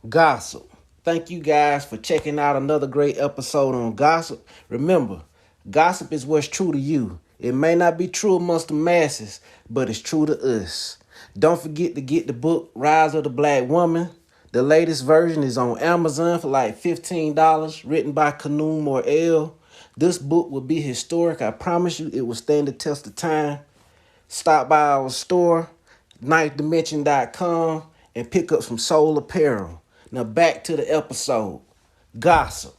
Gossip. Thank you guys for checking out another great episode on Gossip. Remember, gossip is what's true to you. It may not be true amongst the masses, but it's true to us. Don't forget to get the book Rise of the Black Woman. The latest version is on Amazon for like $15, written by Kanum Morel. This book will be historic. I promise you it will stand the test of time. Stop by our store, ninthdimension.com, and pick up some soul apparel. Now back to the episode. Gossip.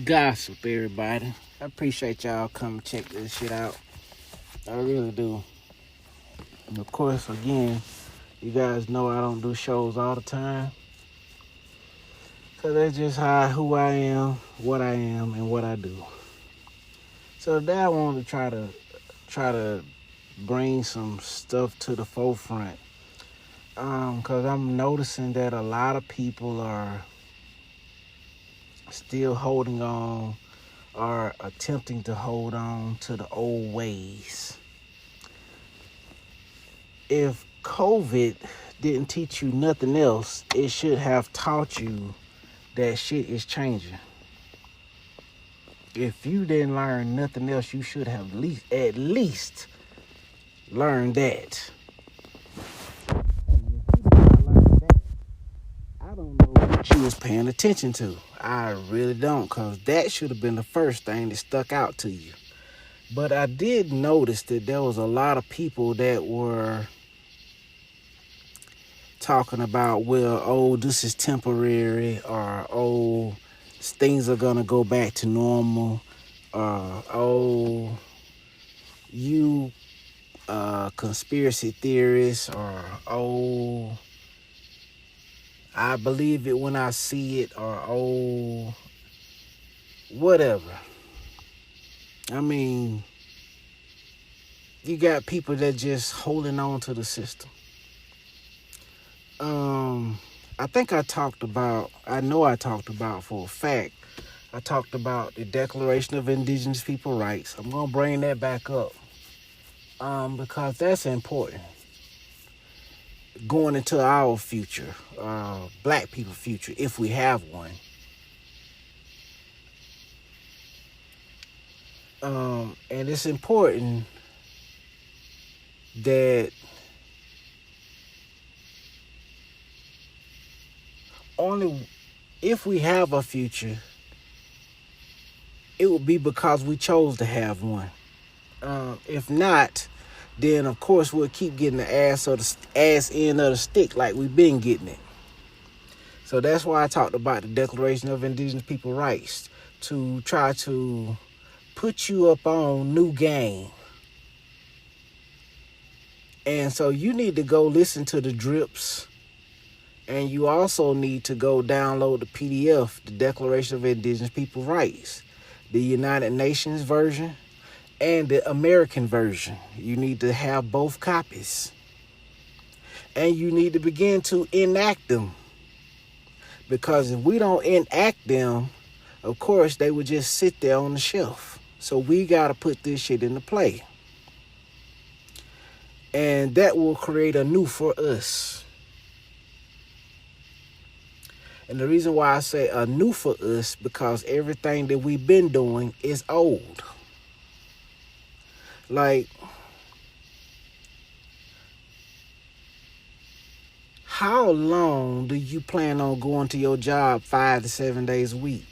Gossip, everybody. I appreciate y'all coming check this shit out. I really do. And of course, again, you guys know I don't do shows all the time. So that's just who I am, and what I do. So today I wanted to try to bring some stuff to the forefront. Because I'm noticing that a lot of people are still holding on or attempting to hold on to the old ways. If COVID didn't teach you nothing else, it should have taught you that shit is changing. If you didn't learn nothing else, you should have at least learned that. I don't know what you was paying attention to. I really don't, because that should have been the first thing that stuck out to you. But I did notice that there was a lot of people that were talking about, well, oh, this is temporary, or oh, things are going to go back to normal, or oh, you conspiracy theorists, or oh, I believe it when I see it, or oh, whatever. I mean, you got people that just holding on to the system. I think I talked about for a fact, I talked about the Declaration of Indigenous People Rights. I'm going to bring that back up because that's important. Going into our future, black people future, if we have one. And it's important that only if we have a future, it will be because we chose to have one. If not, then of course we'll keep getting the ass end of the stick like we've been getting it. So that's why I talked about the Declaration of Indigenous People Rights, to try to put you up on new game. And so you need to go listen to the drips, and you also need to go download the PDF, the Declaration of Indigenous People Rights, the United Nations version and the American version. You need to have both copies. And you need to begin to enact them. Because if we don't enact them, of course, they would just sit there on the shelf. So we got to put this shit into play. And that will create a new for us. And the reason why I say a new for us, because everything that we've been doing is old. Like, how long do you plan on going to your job 5 to 7 days a week?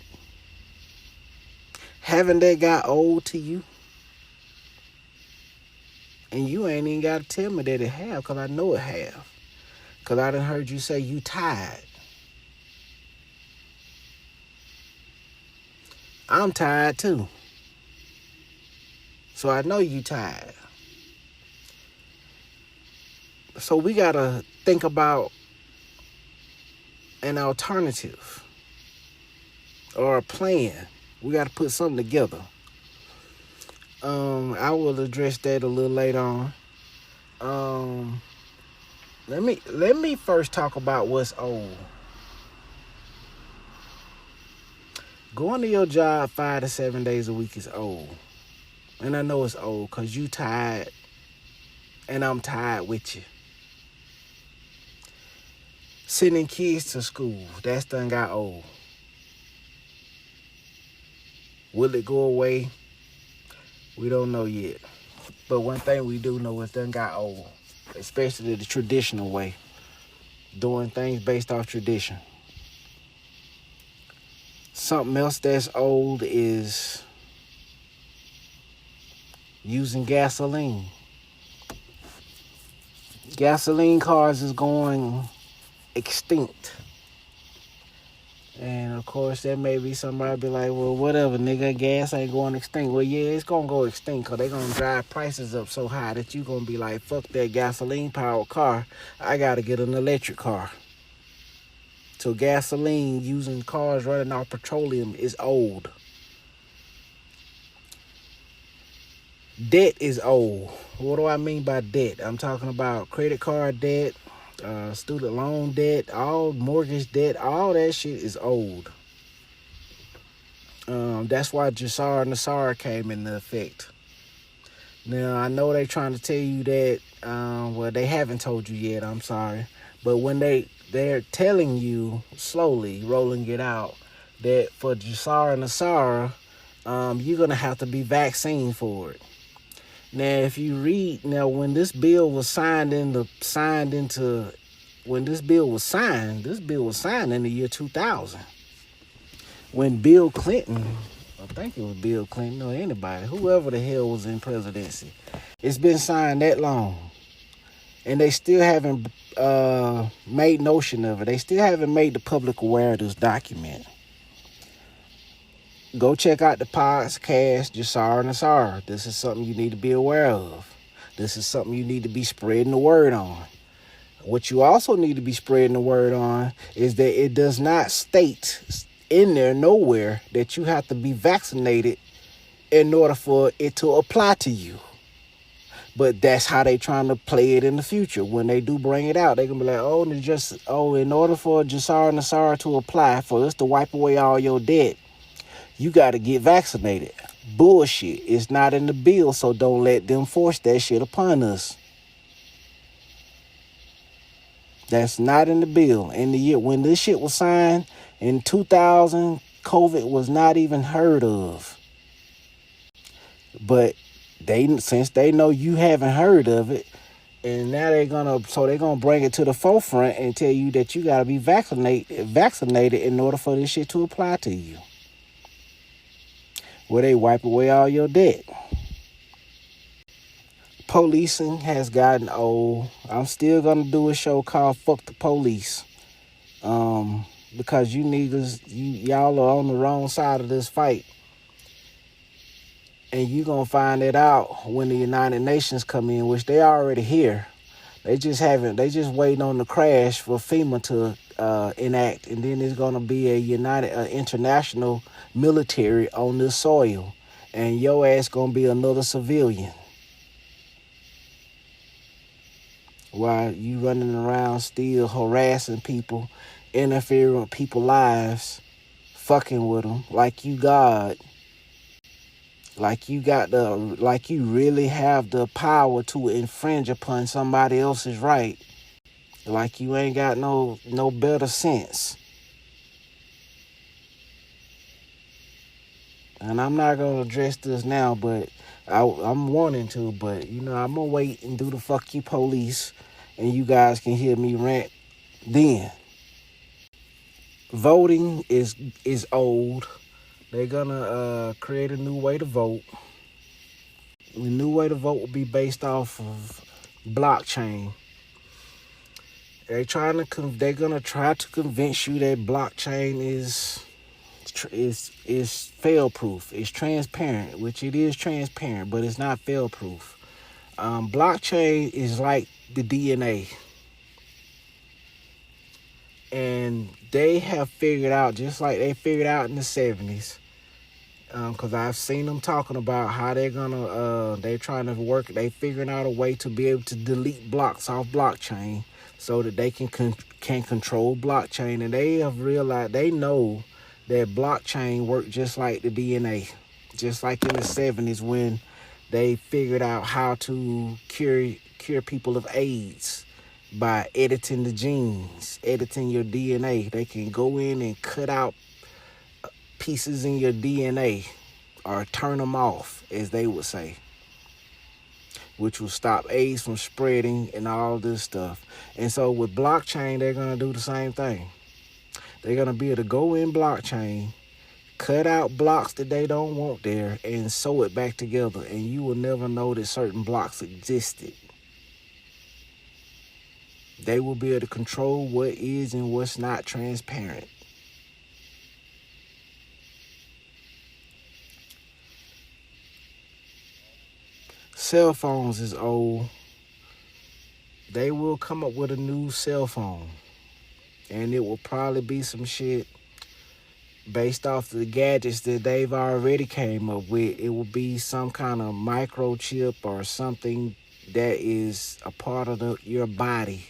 Haven't that got old to you? And you ain't even got to tell me that it have, because I know it have. Because I done heard you say you tired. I'm tired too. So I know you tired. So we got to think about an alternative or a plan. We got to put something together. I will address that a little later on. Let me first talk about what's old. Going to your job 5 to 7 days a week is old. And I know it's old because you tired and I'm tired with you. Sending kids to school, that's done got old. Will it go away? We don't know yet. But one thing we do know is done got old, especially the traditional way, doing things based off tradition. Something else that's old is using gasoline. Gasoline cars is going extinct. And of course, there may be somebody be like, well, whatever, nigga, gas ain't going extinct. Well, yeah, it's going to go extinct because they going to drive prices up so high that you going to be like, fuck that gasoline-powered car. I got to get an electric car. So gasoline using cars running off petroleum is old. Debt is old. What do I mean by debt? I'm talking about credit card debt, student loan debt, all mortgage debt, all that shit is old. That's why Jasara Nassar came into effect. Now, I know they trying to tell you that, well, they haven't told you yet, I'm sorry. But when they're telling you slowly, rolling it out, that for Jasara Nassar, you're going to have to be vaccinated for it. Now, if you read, when this bill was signed, this bill was signed in the year 2000. When Bill Clinton, I think it was Bill Clinton or anybody, whoever the hell was in presidency, it's been signed that long. And they still haven't made notion of it. They still haven't made the public aware of this document. Go check out the podcast, Jasara Nassar. This is something you need to be aware of. This is something you need to be spreading the word on. What you also need to be spreading the word on is that it does not state in there nowhere that you have to be vaccinated in order for it to apply to you. But that's how they trying to play it in the future. When they do bring it out, they gonna be like, in order for Jasara Nassar to apply, for us to wipe away all your debt, you got to get vaccinated. Bullshit. It's not in the bill, so don't let them force that shit upon us. That's not in the bill. In the year when this shit was signed in 2000, COVID was not even heard of. But since they know you haven't heard of it, and now they're gonna bring it to the forefront and tell you that you gotta be vaccinated in order for this shit to apply to you. Where they wipe away all your debt. Policing has gotten old. I'm still gonna do a show called Fuck the Police. Because you niggas, y'all are on the wrong side of this fight. And you gonna find it out when the United Nations come in, which they already here. They just waiting on the crash for FEMA to enact, and then there's gonna be a international military on this soil, and your ass gonna be another civilian. While you running around still harassing people, interfering with people's lives, fucking with them like you God. Like you really have the power to infringe upon somebody else's right. Like you ain't got no better sense. And I'm not going to address this now, but I'm wanting to. But, I'm going to wait and do the fuck you police, and you guys can hear me rant then. Voting is old. They're going to create a new way to vote. The new way to vote will be based off of blockchain. They're gonna try to convince you that blockchain is fail-proof. It's transparent, which it is transparent, but it's not fail-proof. Blockchain is like the DNA. And they have figured out, just like they figured out in the 70s, because I've seen them talking about how they're trying to work, they figuring out a way to be able to delete blocks off blockchain so that they can control blockchain. And they have realized, they know that blockchain worked just like the DNA, just like in the 70s when they figured out how to cure people of AIDS by editing the genes, editing your DNA. They can go in and cut out pieces in your DNA or turn them off, as they would say, which will stop AIDS from spreading and all this stuff. And so with blockchain, they're going to do the same thing. They're going to be able to go in blockchain, cut out blocks that they don't want there, and sew it back together. And you will never know that certain blocks existed. They will be able to control what is and what's not transparent. Cell phones is old. They will come up with a new cell phone. And it will probably be some shit based off the gadgets that they've already came up with. It will be some kind of microchip or something that is a part of your body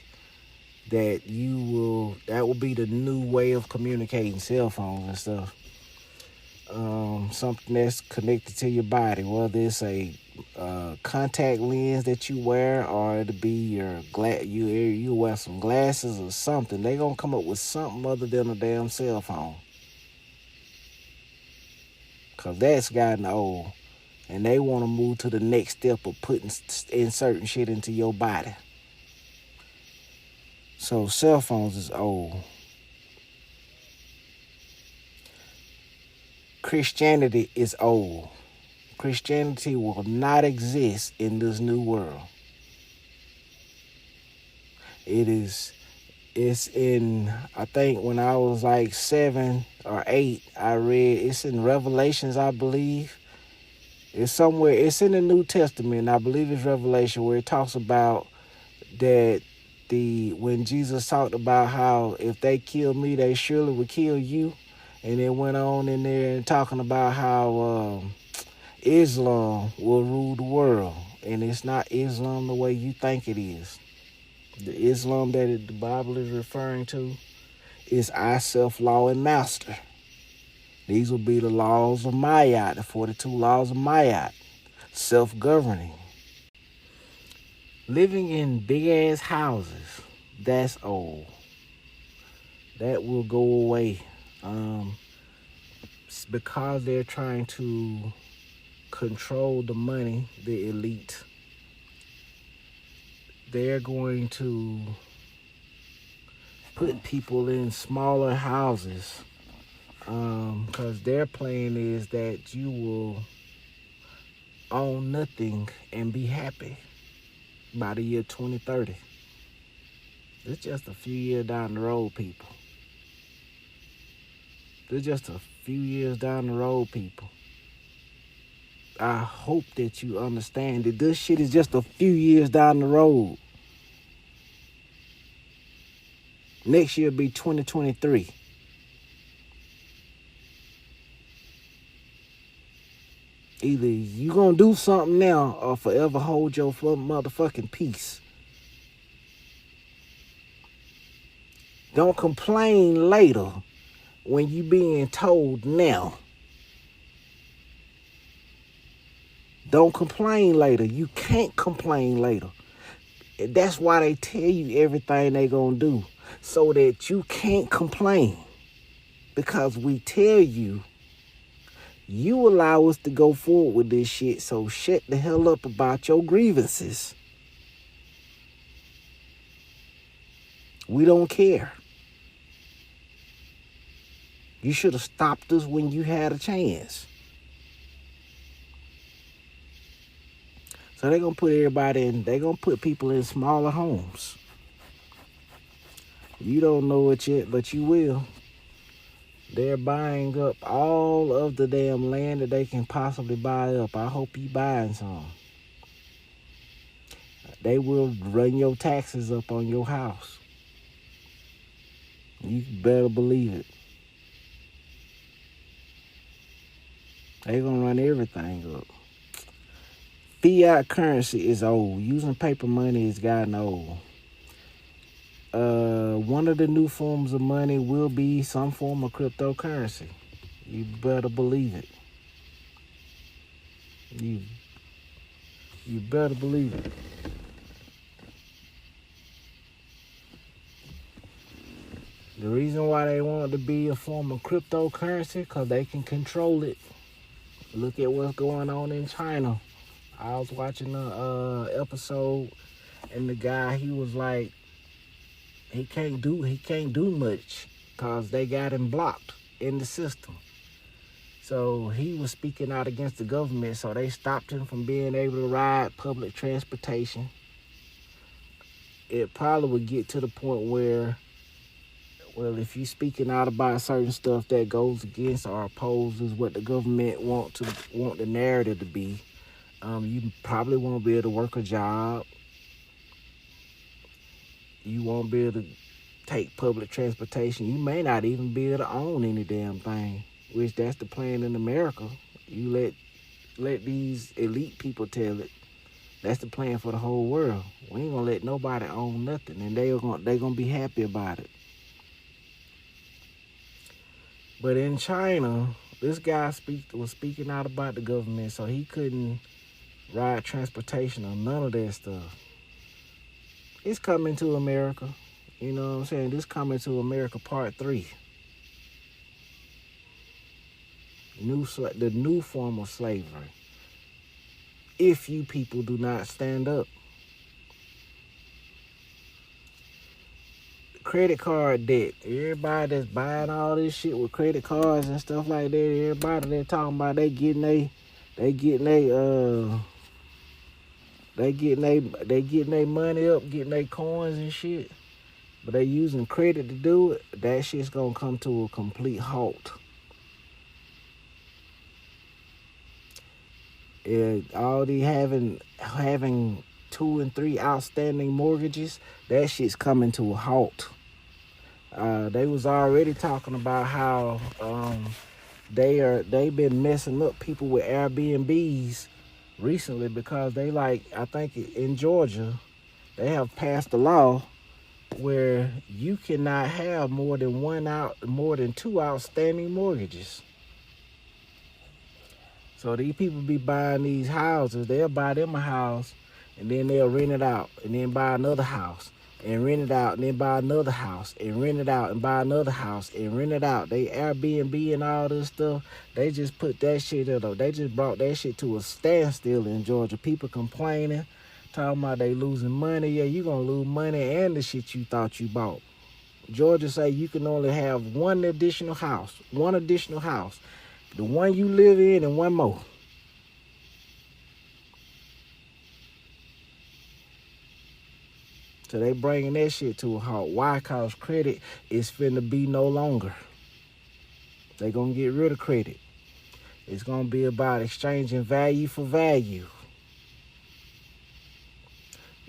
that will be the new way of communicating, cell phones and stuff. Something that's connected to your body, whether it's a contact lens that you wear, or it'll be you wear some glasses or something. They gonna come up with something other than a damn cell phone, cause that's gotten old, and they want to move to the next step of inserting shit into your body. So cell phones is old. Christianity is old. Christianity will not exist in this new world. It's in, I think when I was like 7 or 8, I read, it's in Revelations, I believe. It's somewhere, it's in the New Testament, I believe it's Revelation, where it talks about that when Jesus talked about how if they kill me, they surely would kill you. And it went on in there and talking about how Islam will rule the world. And it's not Islam the way you think it is. The Islam that the Bible is referring to is I, self-law, and master. These will be the laws of Ma'at, the 42 laws of Ma'at, self-governing. Living in big-ass houses, that's old. That will go away. Because they're trying to control the money, the elite, they're going to put people in smaller houses, because their plan is that you will own nothing and be happy by the year 2030. It's just a few years down the road, people. It's just a few years down the road, people. I hope that you understand that this shit is just a few years down the road. Next year will be 2023. Either you gonna do something now or forever hold your motherfucking peace. Don't complain later when you being told now. Don't complain later. You can't complain later. That's why they tell you everything they gonna do, so that you can't complain. Because we tell you, you allow us to go forward with this shit, so shut the hell up about your grievances. We don't care. You should have stopped us when you had a chance. So they're going to put they're going to put people in smaller homes. You don't know it yet, but you will. They're buying up all of the damn land that they can possibly buy up. I hope you buying some. They will run your taxes up on your house. You better believe it. They're going to run everything up. Fiat currency is old. Using paper money has gotten old. One of the new forms of money will be some form of cryptocurrency. You better believe it. You better believe it. The reason why they want it to be a form of cryptocurrency, because they can control it. Look at what's going on in China. I was watching a episode, and the guy, he was like, he can't do much because they got him blocked in the system. So he was speaking out against the government, so they stopped him from being able to ride public transportation. It probably would get to the point where, well, if you're speaking out about certain stuff that goes against or opposes what the government want the narrative to be, you probably won't be able to work a job. You won't be able to take public transportation. You may not even be able to own any damn thing, which that's the plan in America. You let these elite people tell it. That's the plan for the whole world. We ain't gonna let nobody own nothing, and they gonna be happy about it. But in China, this guy was speaking out about the government, so he couldn't ride transportation or none of that stuff. It's coming to America. You know what I'm saying? This coming to America part 3. The new form of slavery. If you people do not stand up. Credit card debt. Everybody that's buying all this shit with credit cards and stuff like that, everybody they're talking about they getting their money up, getting their coins and shit. But they using credit to do it. That shit's gonna come to a complete halt. All the having 2 and 3 outstanding mortgages, that shit's coming to a halt. They was already talking about how they been messing up people with Airbnbs recently because I think in Georgia, they have passed a law where you cannot have more than 2 outstanding mortgages. So these people be buying these houses. They'll buy them a house, and then they'll rent it out, and then buy another house, and rent it out, and then buy another house, and rent it out, and buy another house, and rent it out. They Airbnb and all this stuff. They just put that shit up. They just brought that shit to a standstill in Georgia. People complaining, talking about they losing money. Yeah, you gonna lose money and the shit you thought you bought. Georgia say you can only have one additional house. The one you live in and one more. So they bringing that shit to a halt. Why? Because credit is finna be no longer. They gonna get rid of credit. It's gonna be about exchanging value for value.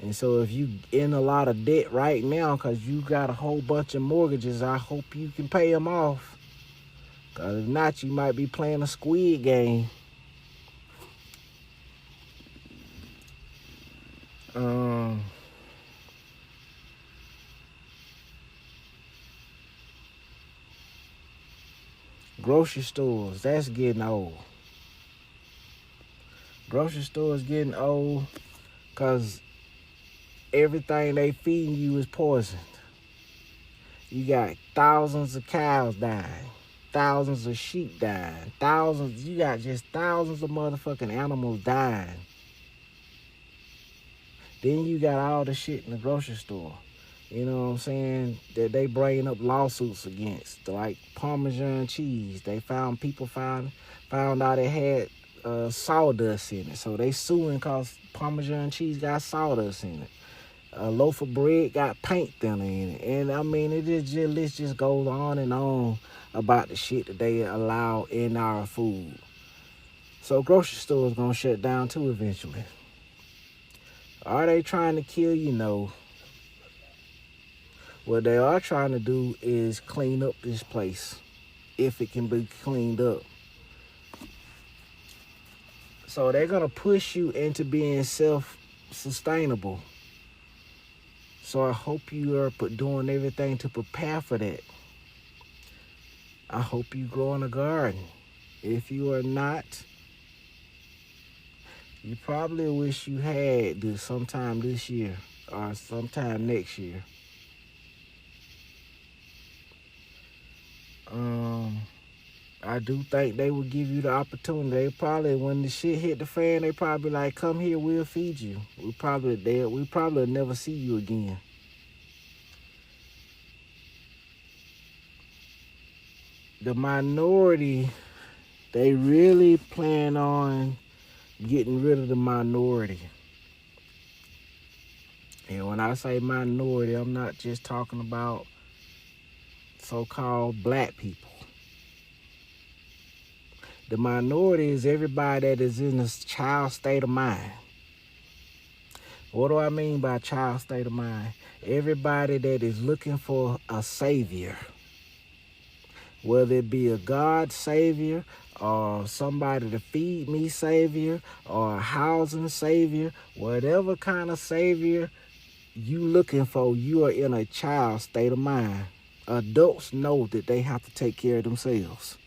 And so if you in a lot of debt right now because you got a whole bunch of mortgages, I hope you can pay them off. Because if not, you might be playing a Squid Game. Grocery stores, that's getting old. Grocery stores getting old because everything they feeding you is poisoned. You got thousands of cows dying. Thousands of sheep dying. You got just thousands of motherfucking animals dying. Then you got all the shit in the grocery store. You know what I'm saying? That they bringing up lawsuits against, like Parmesan cheese. People found out it had sawdust in it. So they suing because Parmesan cheese got sawdust in it. A loaf of bread got paint thinner in it. And I mean, list just goes on and on about the shit that they allow in our food. So grocery stores gonna shut down too eventually. Are they trying to kill you? No. What they are trying to do is clean up this place, if it can be cleaned up. So they're gonna push you into being self-sustainable. So I hope you are doing everything to prepare for that. I hope you grow in a garden. If you are not, you probably wish you had this sometime this year or sometime next year. I do think they would give you the opportunity. They probably, when the shit hit the fan, they probably like, come here, we'll feed you. We probably never see you again. The minority, they really plan on getting rid of the minority. And when I say minority, I'm not just talking about so-called black people. The minority is everybody that is in a child state of mind. What do I mean by child state of mind? Everybody that is looking for a savior. Whether it be a God savior, or somebody to feed me savior, or a housing savior, whatever kind of savior you looking for, you are in a child state of mind. Adults know that they have to take care of themselves.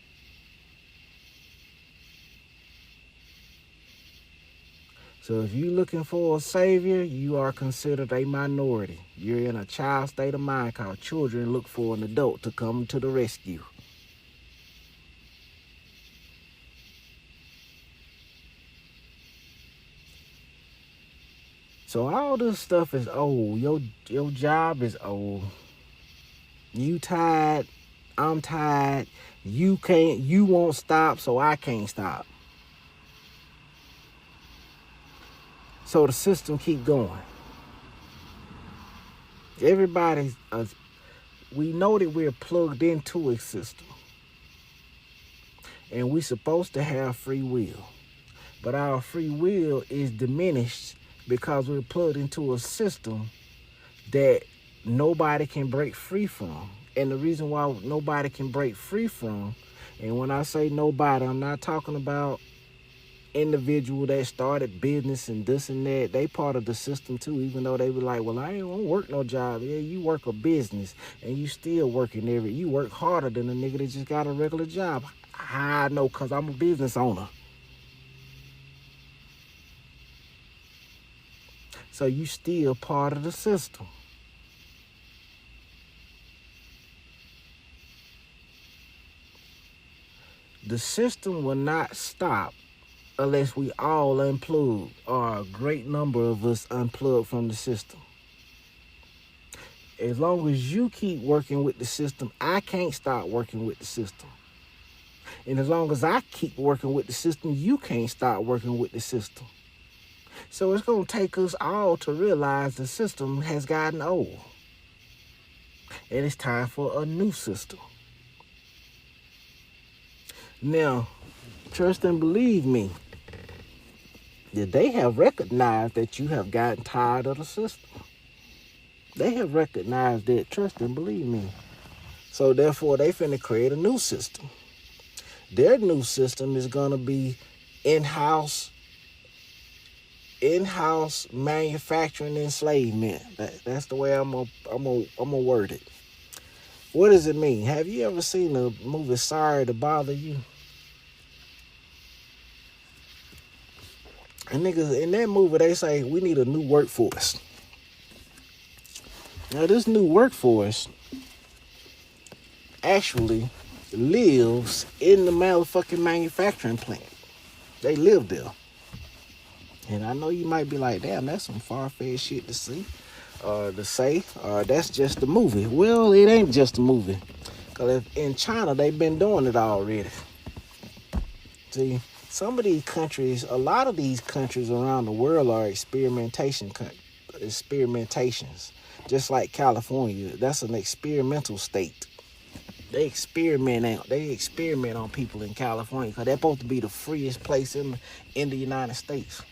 So if you're looking for a savior, you are considered a minority. You're in a child state of mind called children look for an adult to come to the rescue. So all this stuff is old. Your job is old. You tired, I'm tired. You won't stop, so I can't stop. So the system keep going. Everybody's, we know that we're plugged into a system. And we're supposed to have free will. But our free will is diminished because we're plugged into a system that nobody can break free from. And the reason why nobody can break free from, and when I say nobody, I'm not talking about individual that started business and this and that. They part of the system too, even though they were like, well, I ain't gonna work no job. Yeah, you work a business and you still working you work harder than a nigga that just got a regular job. I know, cause I'm a business owner. So you still part of the system. The system will not stop unless we all unplug, or a great number of us unplug from the system. As long as you keep working with the system, I can't stop working with the system. And as long as I keep working with the system, you can't stop working with the system. So it's going to take us all to realize the system has gotten old. And it's time for a new system. Now, trust and believe me, that they have recognized that you have gotten tired of the system. They have recognized that, trust and believe me. So therefore, they finna create a new system. Their new system is gonna be in-house manufacturing enslavement. That's the way I'm gonna word it. What does it mean? Have you ever seen the movie Sorry to Bother You? And niggas, in that movie, they say, we need a new workforce. Now, this new workforce actually lives in the motherfucking manufacturing plant. They live there. And I know you might be like, damn, that's some far-fetched shit to say. That's just a movie. Well, it ain't just a movie. Because in China, they've been doing it already. See? Some of these countries, a lot of these countries around the world are experimentations. Just like California, that's an experimental state. They experiment on people in California because they're supposed to be the freest place in the United States.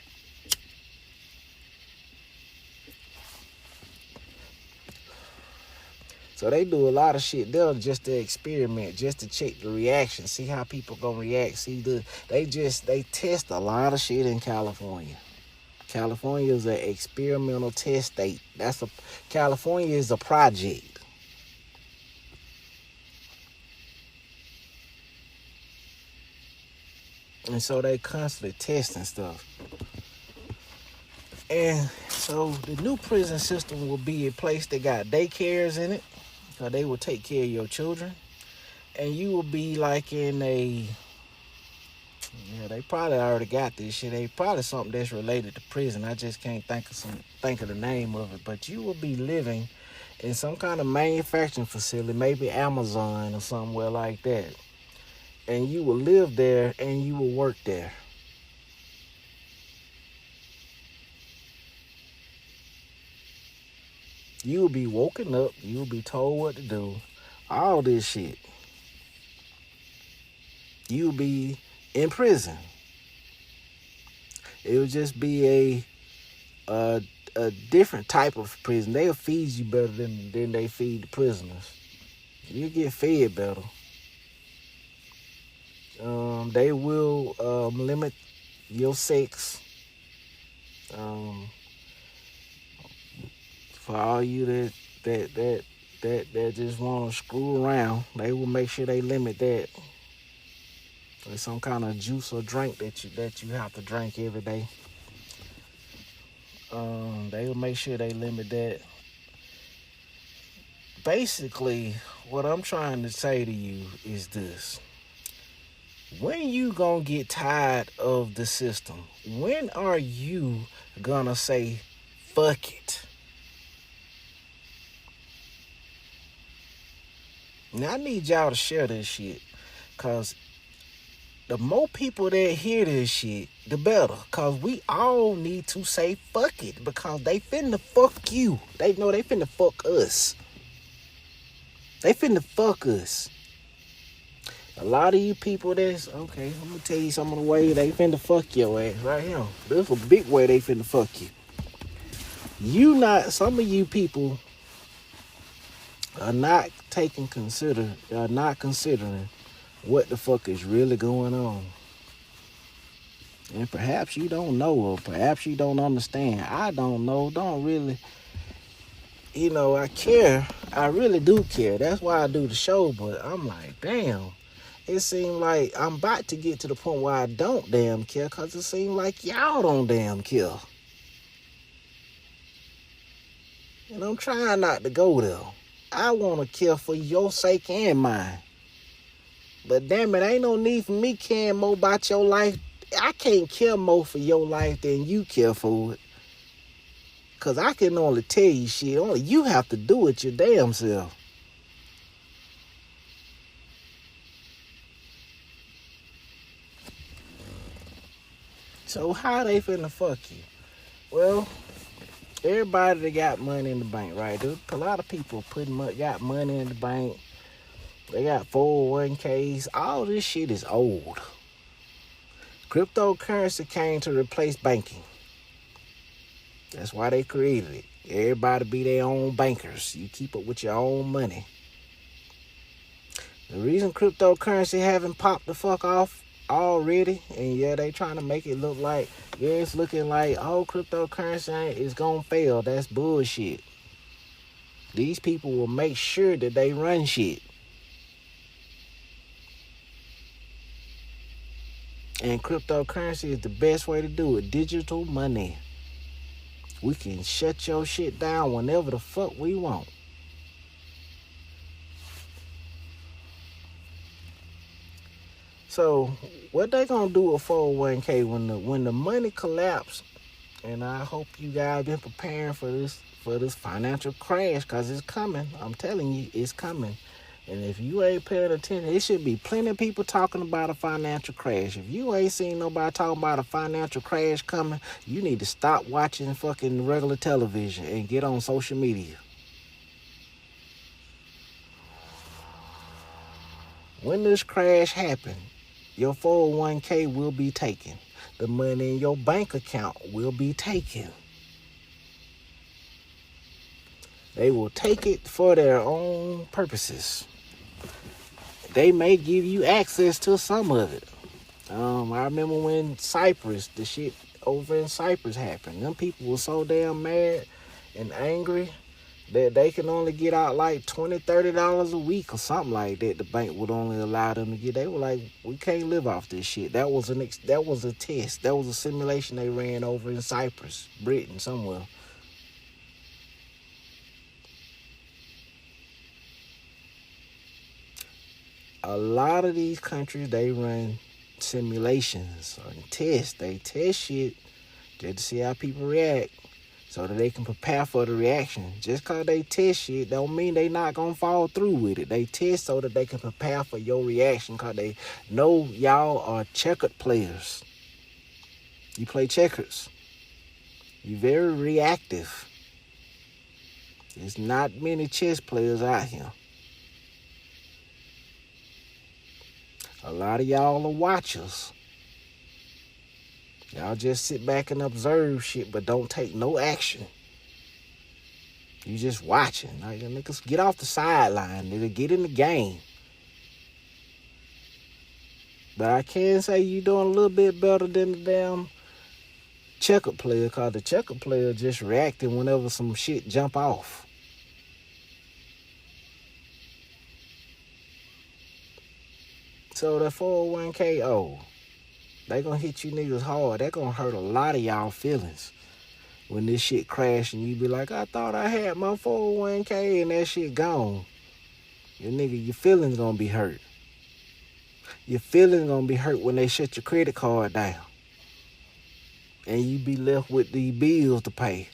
So they do a lot of shit there just to experiment, just to check the reaction, see how people gonna react. They test a lot of shit in California. California is an experimental test state. California is a project. And so they constantly testing stuff. And so the new prison system will be a place that got daycares in it. So they will take care of your children. and you will be like in a, yeah, they probably already got this shit. They probably something that's related to prison. I just can't think of the name of it. But you will be living in some kind of manufacturing facility, maybe Amazon or somewhere like that. And you will live there and you will work there. You will be woken up. You will be told what to do. All this shit. You will be in prison. It would just be a different type of prison. They'll feed you better than they feed the prisoners. You get fed better. They will limit your sex. For all you that just want to screw around, they will make sure they limit that. There's some kind of juice or drink that you have to drink every day. They will make sure they limit that. Basically, what I'm trying to say to you is this. When you gonna get tired of the system? When are you gonna say, fuck it? Now, I need y'all to share this shit. Because the more people that hear this shit, the better. Because we all need to say fuck it. Because they finna fuck you. They know they finna fuck us. They finna fuck us. A lot of you people that's, okay, I'm going to tell you some of the way they finna fuck your ass right here. This is a big way they finna fuck you. Some of you people are not considering what the fuck is really going on. And perhaps you don't know, or perhaps you don't understand. I don't know, don't really. I care. I really do care. That's why I do the show, but I'm like, damn. It seems like I'm about to get to the point where I don't damn care, because it seems like y'all don't damn care. And I'm trying not to go there. I want to care for your sake and mine. But damn it, ain't no need for me caring more about your life. I can't care more for your life than you care for it. Because I can only tell you shit. Only you have to do it your damn self. So how they finna fuck you? Well, everybody that got money in the bank, right? There's a lot of people got money in the bank. They got 401ks. All this shit is old. Cryptocurrency came to replace banking. That's why they created it. Everybody be their own bankers. You keep up with your own money. The reason cryptocurrency haven't popped the fuck off already, and yeah, they trying to make it look like, yeah, it's looking like, oh, cryptocurrency is gonna fail. That's bullshit. These people will make sure that they run shit. And cryptocurrency is the best way to do it. Digital money. We can shut your shit down whenever the fuck we want. So what they gonna do with 401k when the money collapse? And I hope you guys been preparing for this financial crash, because it's coming. I'm telling you, it's coming. And if you ain't paying attention, it should be plenty of people talking about a financial crash. If you ain't seen nobody talking about a financial crash coming, you need to stop watching fucking regular television and get on social media. When this crash happens, your 401k will be taken. The money in your bank account will be taken. They will take it for their own purposes. They may give you access to some of it. I remember when the shit over in Cyprus happened. Them people were so damn mad and angry that they can only get out like $20, $30 a week or something like that. The bank would only allow them to get. They were like, we can't live off this shit. That was a test. That was a simulation they ran over in Cyprus, Britain, somewhere. A lot of these countries, they run simulations or tests. They test shit just to see how people react so that they can prepare for the reaction. Just because they test shit don't mean they not going to fall through with it. They test so that they can prepare for your reaction because they know y'all are checkered players. You play checkers. You're very reactive. There's not many chess players out here. A lot of y'all are watchers. Y'all just sit back and observe shit, but don't take no action. You just watching. Like, niggas get off the sideline, nigga. Get in the game. But I can say you doing a little bit better than the damn checker player, because the checker player just reacting whenever some shit jump off. So the 401k, they gonna hit you niggas hard. That gonna hurt a lot of y'all feelings when this shit crash and you be like, I thought I had my 401k and that shit gone. Your feelings gonna be hurt. Your feelings gonna be hurt when they shut your credit card down and you be left with the bills to pay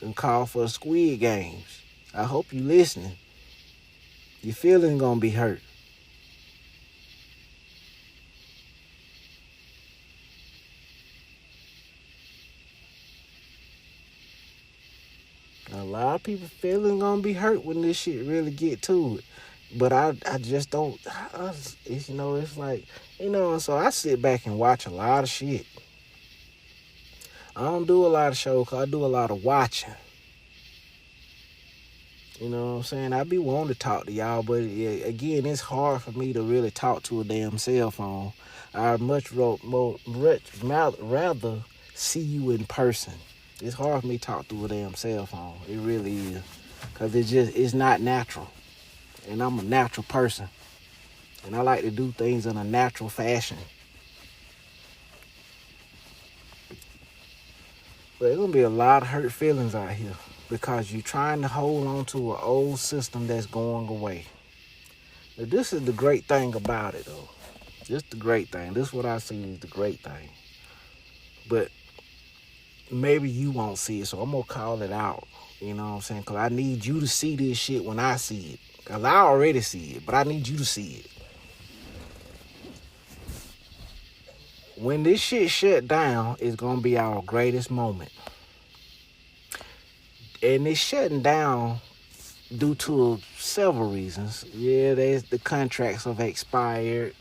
and call for Squid Games. I hope you listening. Your feelings gonna be hurt. A lot of people feeling gonna be hurt when this shit really get to it. But I just don't, it's like, so I sit back and watch a lot of shit. I don't do a lot of shows because I do a lot of watching. You know what I'm saying? I be wanting to talk to y'all, but again, it's hard for me to really talk to a damn cell phone. I'd much rather see you in person. It's hard for me to talk through a damn cell phone. It really is. Because it's not natural. And I'm a natural person. And I like to do things in a natural fashion. But there's going to be a lot of hurt feelings out here. Because you're trying to hold on to an old system that's going away. Now, this is the great thing about it, though. This is the great thing. This is what I see is the great thing. But maybe you won't see it, so I'm going to call it out. You know what I'm saying? Because I need you to see this shit when I see it. Because I already see it, but I need you to see it. When this shit shut down, it's going to be our greatest moment. And it's shutting down due to several reasons. Yeah, the contracts have expired.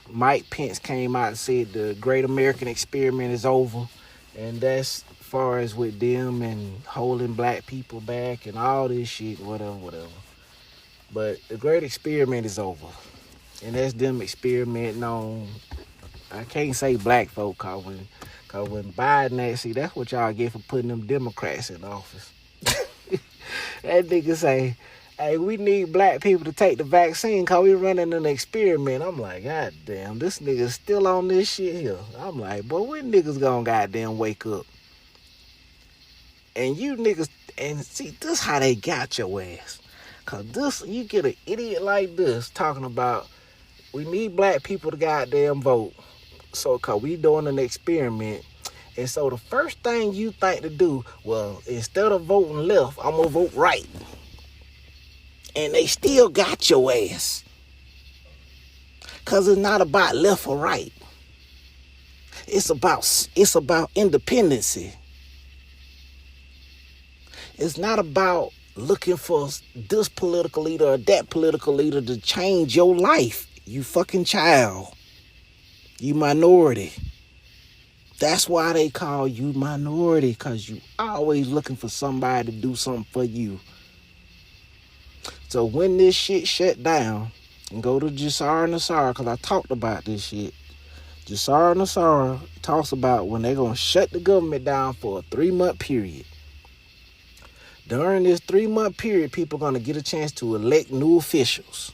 Mike Pence came out and said the Great American Experiment is over. And that's as far as with them and holding black people back and all this shit, whatever. But the Great Experiment is over. And that's them experimenting on, I can't say black folk, cause when Biden that's what y'all get for putting them Democrats in office. That nigga say, hey, we need black people to take the vaccine because we running an experiment. I'm like, God damn, this nigga's still on this shit here. I'm like, boy, when niggas gonna goddamn wake up? And you niggas, and see, this how they got your ass. Because you get an idiot like this talking about we need black people to goddamn vote. So, because we doing an experiment. And so the first thing you think to do, well, instead of voting left, I'm going to vote right. And they still got your ass. Because it's not about left or right. It's about independency. It's not about looking for this political leader or that political leader to change your life. You fucking child. You minority. That's why they call you minority, because you always looking for somebody to do something for you. So when this shit shut down, and go to Jassar Nassar, because I talked about this shit. Jassar Nassar talks about when they're going to shut the government down for a 3-month period. During this 3-month period, people are going to get a chance to elect new officials.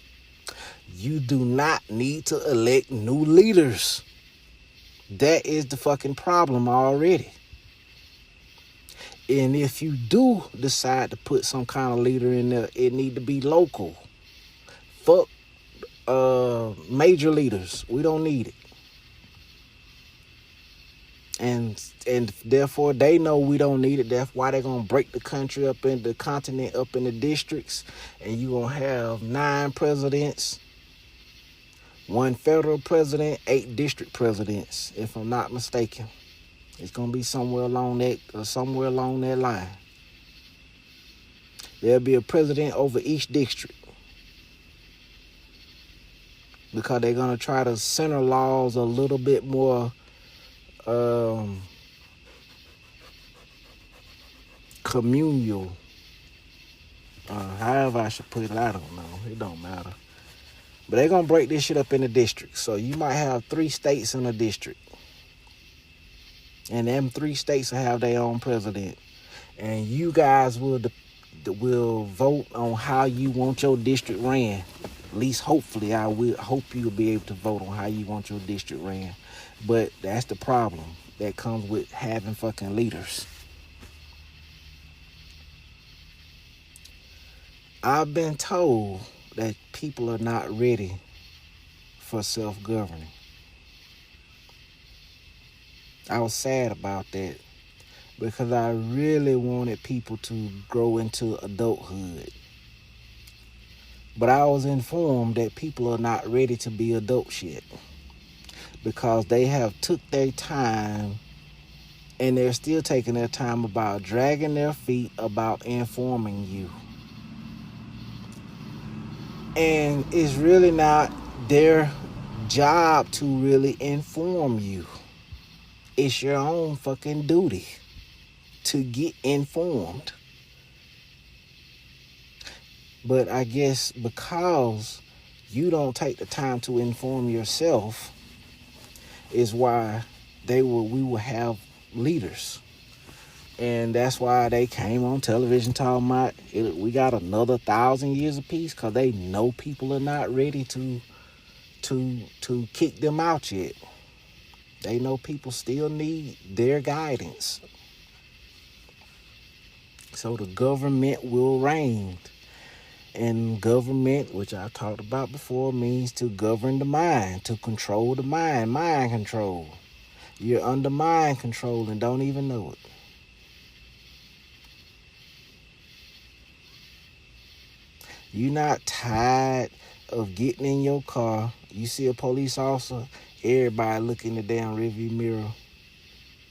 You do not need to elect new leaders. That is the fucking problem already. And if you do decide to put some kind of leader in there, it need to be local. Fuck major leaders. We don't need it. And therefore they know we don't need it. That's why they're gonna break the country up in the continent, up in the districts, and you gonna have 9 presidents, 1 federal president, 8 district presidents, if I'm not mistaken. It's gonna be somewhere along that line. There'll be a president over each district, because they're gonna try to center laws a little bit more communal. However I should put it, I don't know. It don't matter. But they're gonna break this shit up into districts. So you might have 3 states in a district, and them 3 states will have their own president, and you guys will vote on how you want your district ran. At least hopefully I will hope you'll be able to vote on how you want your district ran. But that's the problem that comes with having fucking leaders. I've been told that people are not ready for self-governing. I was sad about that, because I really wanted people to grow into adulthood. But I was informed that people are not ready to be adults yet, because they have took their time, and they're still taking their time about dragging their feet about informing you. And it's really not their job to really inform you. It's your own fucking duty to get informed. But I guess because you don't take the time to inform yourself is why we will have leaders. And that's why they came on television talking about we got another 1,000 years of peace, because they know people are not ready to kick them out yet. They know people still need their guidance. So the government will reign. And government, which I talked about before, means to govern the mind, to control the mind control. You're under mind control and don't even know it. You're not tired of getting in your car. You see a police officer, everybody look in the damn rearview mirror.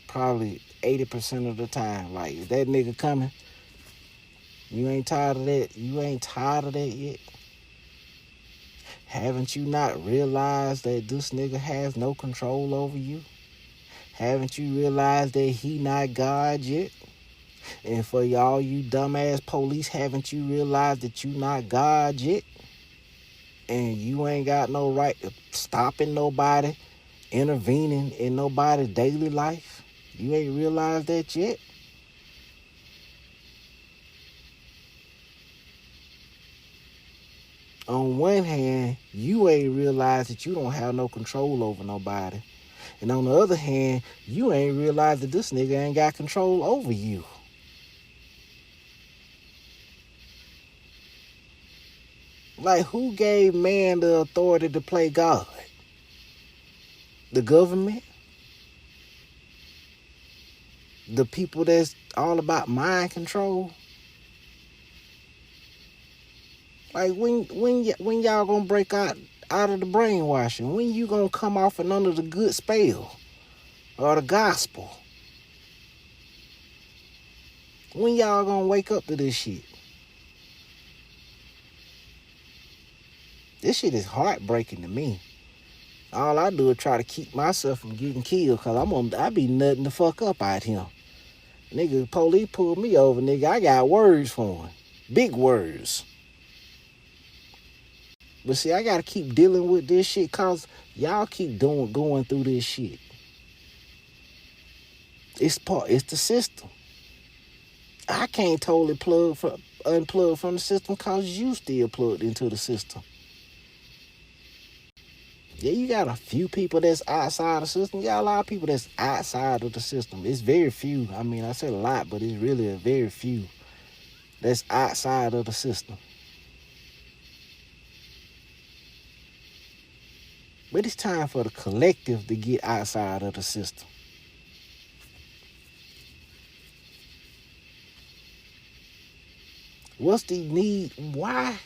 Probably 80% of the time. Like, is that nigga coming? You ain't tired of that? You ain't tired of that yet? Haven't you not realized that this nigga has no control over you? Haven't you realized that he not God yet? And for y'all, you dumbass police, haven't you realized that you not God yet? And you ain't got no right to stopping nobody, intervening in nobody's daily life? You ain't realized that yet? On one hand, you ain't realized that you don't have no control over nobody. And on the other hand, you ain't realized that this nigga ain't got control over you. Like, who gave man the authority to play God? The government? The people that's all about mind control? Like, when y'all gonna break out of the brainwashing? When you gonna come off and under the good spell or the gospel? When y'all gonna wake up to this shit? This shit is heartbreaking to me. All I do is try to keep myself from getting killed, because I be nutting the fuck up out here. Nigga, police pulled me over, nigga. I got words for him. Big words. But see, I gotta keep dealing with this shit, because y'all keep going through this shit. It's the system. I can't totally unplug from the system, because you still plugged into the system. Yeah, you got a few people that's outside the system. You got a lot of people that's outside of the system. It's very few. I mean, I said a lot, but it's really a very few that's outside of the system. But it's time for the collective to get outside of the system. What's the need? Why?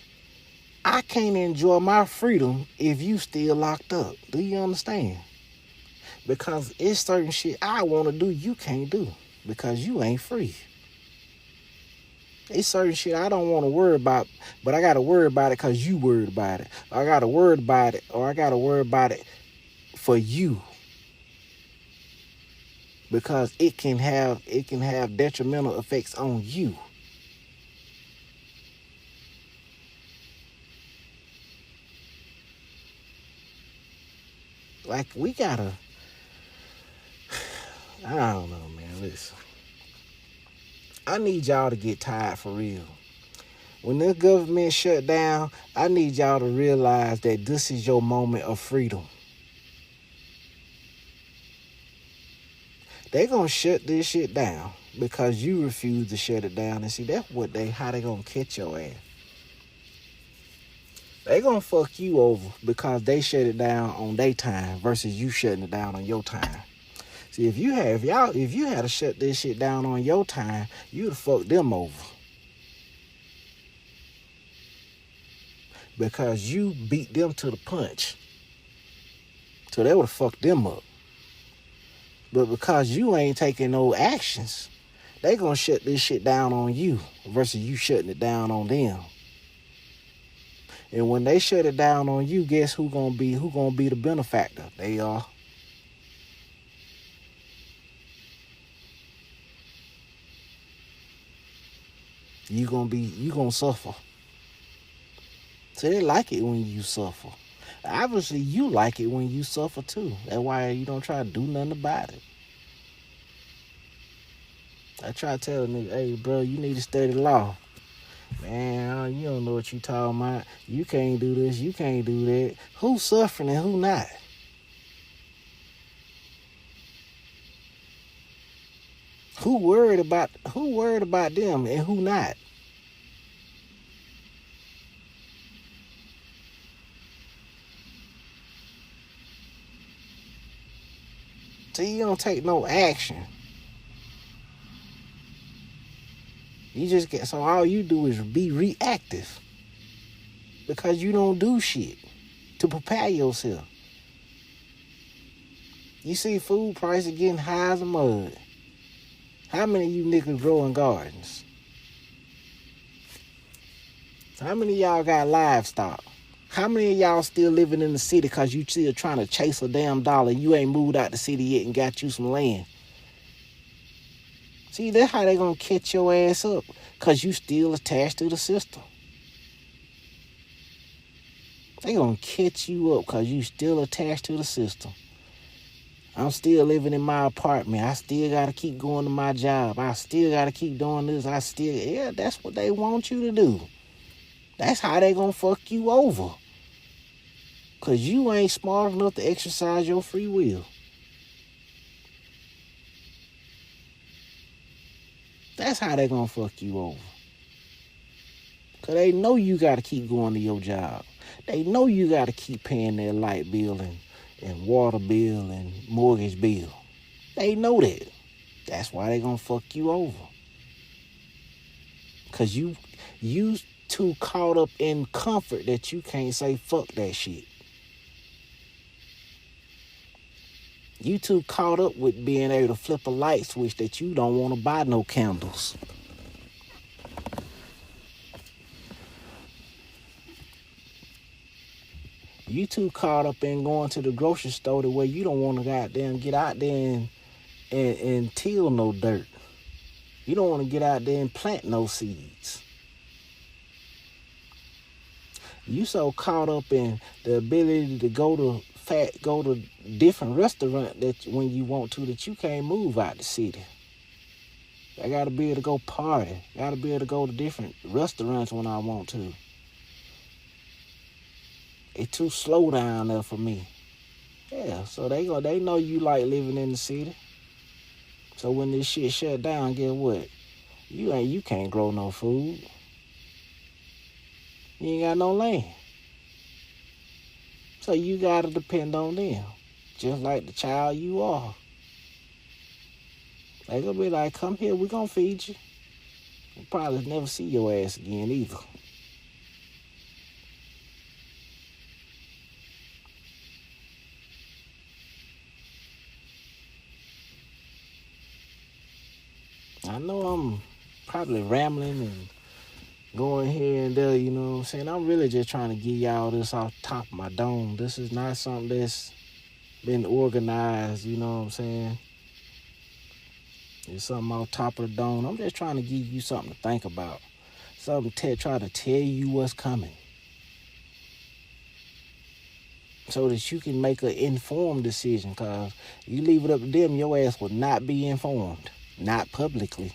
I can't enjoy my freedom if you still locked up. Do you understand? Because it's certain shit I want to do you can't do because you ain't free. It's certain shit I don't want to worry about, but I got to worry about it because you worried about it. I got to worry about it, or I got to worry about it for you. Because it can have detrimental effects on you. Like, we gotta, I don't know, man. Listen, I need y'all to get tired for real. When the government shut down, I need y'all to realize that this is your moment of freedom. They gonna shut this shit down because you refuse to shut it down. And see, that's how they gonna catch your ass. They gonna fuck you over because they shut it down on their time versus you shutting it down on your time. See, if you had to shut this shit down on your time, you'd have fucked them over. Because you beat them to the punch. So they would have fucked them up. But because you ain't taking no actions, they gonna shut this shit down on you versus you shutting it down on them. And when they shut it down on you, guess who gonna be the benefactor? They are. You gonna suffer. So they like it when you suffer. Obviously, you like it when you suffer too. That's why you don't try to do nothing about it. I try to tell a nigga, hey, bro, you need to study law. Man, you don't know what you talking about. You can't do this, you can't do that. Who's suffering and who not? Who worried about them and who not? See, you don't take no action. You just get, so all you do is be reactive because you don't do shit to prepare yourself. You see food prices getting high as a mud. How many of you niggas growing gardens? How many of y'all got livestock? How many of y'all still living in the city because you still trying to chase a damn dollar and you ain't moved out the city yet and got you some land? See, that's how they gonna catch your ass up, because you still attached to the system. They gonna catch you up because you still attached to the system. I'm still living in my apartment. I still gotta keep going to my job. I still gotta keep doing this. Yeah, that's what they want you to do. That's how they gonna fuck you over. Because you ain't smart enough to exercise your free will. That's how they gonna fuck you over. Because they know you got to keep going to your job. They know you got to keep paying their light bill and water bill and mortgage bill. They know that. That's why they gonna fuck you over. Because you too caught up in comfort that you can't say fuck that shit. You too caught up with being able to flip a light switch that you don't want to buy no candles. You too caught up in going to the grocery store the way you don't want to goddamn get out there and till no dirt. You don't want to get out there and plant no seeds. You so caught up in the ability to go to different restaurant that when you want to that you can't move out the city. I gotta be able to go party. Gotta be able to go to different restaurants when I want to. It's too slow down there for me. Yeah, so they know you like living in the city. So when this shit shut down, guess what? You can't grow no food. You ain't got no land. So you gotta depend on them. Just like the child you are. They gonna be like, come here, we gonna feed you. We'll probably never see your ass again either. I know I'm probably rambling and going here and there, you know what I'm saying? I'm really just trying to give y'all this off the top of my dome. This is not something that's been organized, you know what I'm saying? It's something off top of the dome. I'm just trying to give you something to think about. Something to try to tell you what's coming. So that you can make an informed decision. Because you leave it up to them, your ass will not be informed. Not publicly.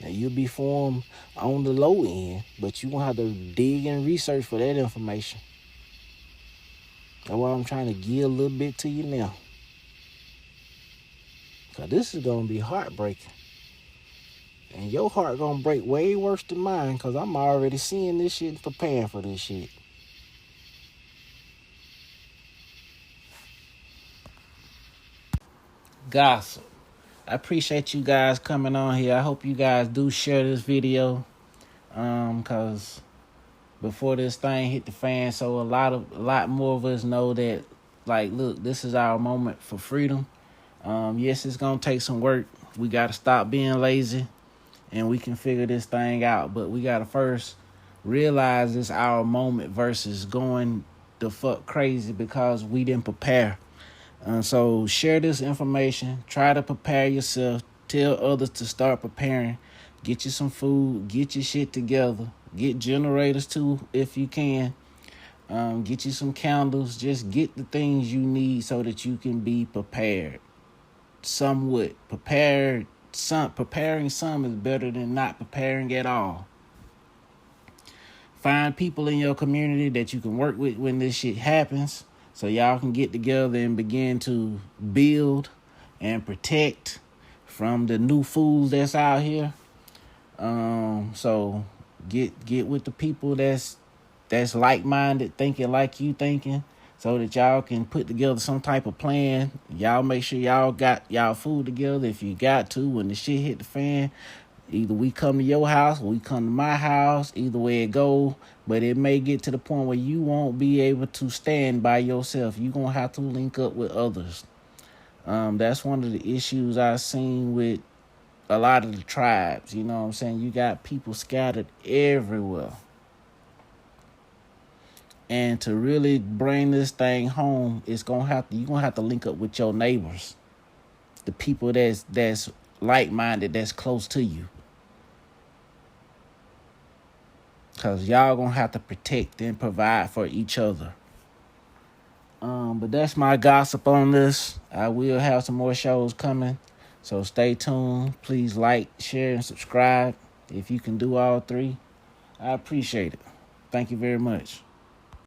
Now, you'll be informed on the low end, but you're going to have to dig and research for that information. That's why I'm trying to give a little bit to you now. Because this is going to be heartbreaking. And your heart going to break way worse than mine, because I'm already seeing this shit and preparing for this shit. Gossip. I appreciate you guys coming on here. I hope you guys do share this video. Cause before this thing hit the fan, so a lot more of us know that, like, look, this is our moment for freedom. Yes, it's gonna take some work. We gotta stop being lazy, and we can figure this thing out. But we gotta first realize it's our moment versus going the fuck crazy because we didn't prepare. So share this information. Try to prepare yourself. Tell others to start preparing. Get you some food. Get your shit together. Get generators too if you can. Get you some candles. Just get the things you need so that you can be prepared. Somewhat. Preparing some is better than not preparing at all. Find people in your community that you can work with when this shit happens. So y'all can get together and begin to build and protect from the new fools that's out here. So get with the people that's like-minded, thinking like you thinking, so that y'all can put together some type of plan. Y'all make sure y'all got y'all food together if you got to. When the shit hit the fan, either we come to your house or we come to my house. Either way it go. But it may get to the point where you won't be able to stand by yourself. You're going to have to link up with others. That's one of the issues I've seen with a lot of the tribes. You know what I'm saying? You got people scattered everywhere. And to really bring this thing home, you're gonna have to link up with your neighbors. The people that's like-minded, that's close to you. Because y'all going to have to protect and provide for each other. But that's my gossip on this. I will have some more shows coming. So stay tuned. Please like, share, and subscribe. If you can do all three, I appreciate it. Thank you very much.